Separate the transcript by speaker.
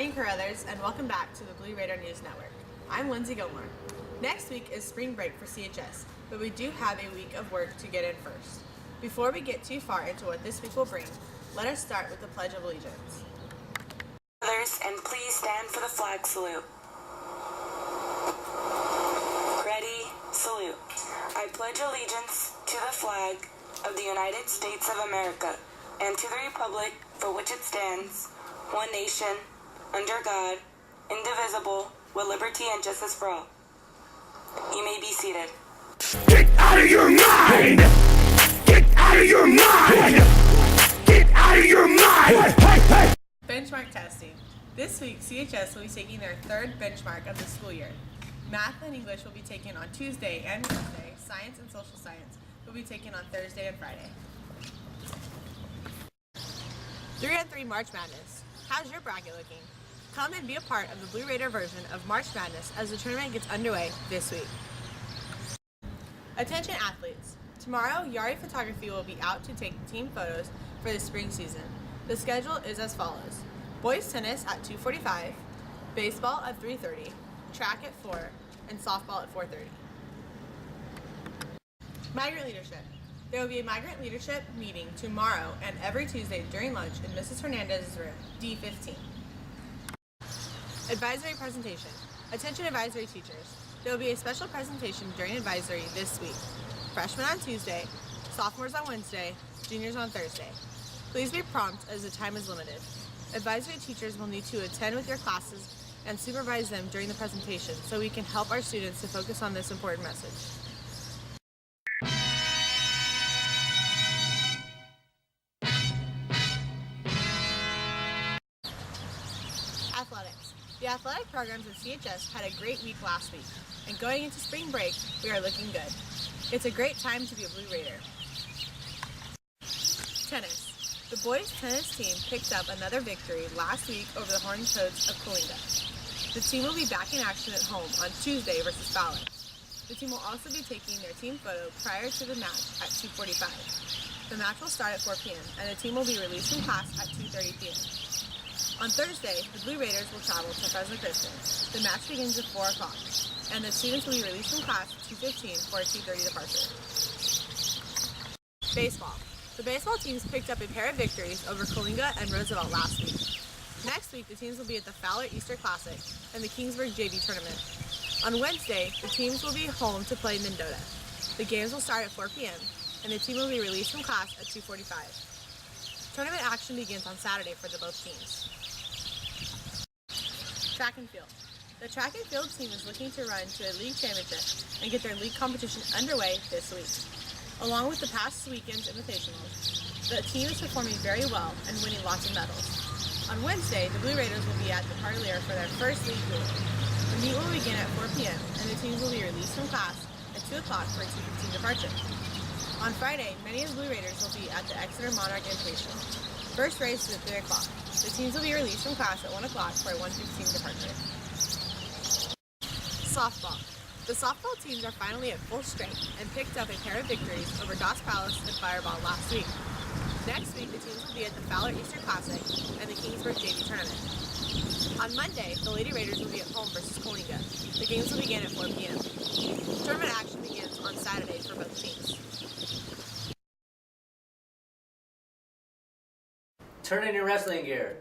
Speaker 1: morning, Carruthers, and welcome back to the Blue Raider News Network. I'm Lindsay Gilmore. Next week is spring break for CHS, but we do have a week of work to get in first. Before we get too far into what this week will bring, let us start with the Pledge of Allegiance.
Speaker 2: Others, and please stand for the flag salute. Ready, salute. I pledge allegiance to the flag of the United States of America and to the republic for which it stands, one nation, under God, indivisible, with liberty and justice for all. You may be seated.
Speaker 3: Get out of your mind! Get out of your mind! Get out of your mind! Hey!
Speaker 1: Benchmark testing. This week, CHS will be taking their third benchmark of the school year. Math and English will be taken on Tuesday and Wednesday. Science and social science will be taken on Thursday and Friday. 3-on-3 March Madness. How's your bracket looking? Come and be a part of the Blue Raider version of March Madness as the tournament gets underway this week. Attention athletes. Tomorrow, Yari Photography will be out to take team photos for the spring season. The schedule is as follows. Boys tennis at 2:45, baseball at 3:30, track at 4, and softball at 4:30. Migrant Leadership. There will be a Migrant Leadership meeting tomorrow and every Tuesday during lunch in Mrs. Hernandez's room, D15. Advisory presentation. Attention advisory teachers. There will be a special presentation during advisory this week. Freshmen on Tuesday, sophomores on Wednesday, juniors on Thursday. Please be prompt as the time is limited. Advisory teachers will need to attend with your classes and supervise them during the presentation so we can help our students to focus on this important message. Athletics. The athletic programs at CHS had a great week last week, and going into spring break, we are looking good. It's a great time to be a Blue Raider. Tennis. The boys' tennis team picked up another victory last week over the Horned Toads of Coalinga. The team will be back in action at home on Tuesday versus Fowler. The team will also be taking their team photo prior to the match at 2:45. The match will start at 4 p.m. and the team will be released from class at 2:30 p.m. On Thursday, the Blue Raiders will travel to Fresno Christian. The match begins at 4 o'clock, and the students will be released from class at 2:15 for a 2:30 departure. Baseball. The baseball teams picked up a pair of victories over Coalinga and Roosevelt last week. Next week, the teams will be at the Fowler Easter Classic and the Kingsburg JV Tournament. On Wednesday, the teams will be home to play Mendota. The games will start at 4 p.m., and the team will be released from class at 2:45. Tournament action begins on Saturday for the both teams. Track and field. The track and field team is looking to run to a league championship and get their league competition underway this week. Along with the past weekend's invitationals, the team is performing very well and winning lots of medals. On Wednesday, the Blue Raiders will be at the Parlier for their first league meet. The meet will begin at 4 p.m. and the teams will be released from class at 2 o'clock for a 2:15 departure. On Friday, many of the Blue Raiders will be at the Exeter Monarch Invitational. First race is at 3 o'clock. The teams will be released from class at 1 o'clock for a 1:15 departure. Softball. The softball teams are finally at full strength and picked up a pair of victories over Goss Palace and Fireball last week. Next week, the teams will be at the Fowler Easter Classic and the Kingsburg JV Tournament. On Monday, the Lady Raiders will be at home versus Coalinga. The games will begin at 4 p.m. Tournament action begins on Saturday for both teams.
Speaker 4: Turn in your wrestling gear.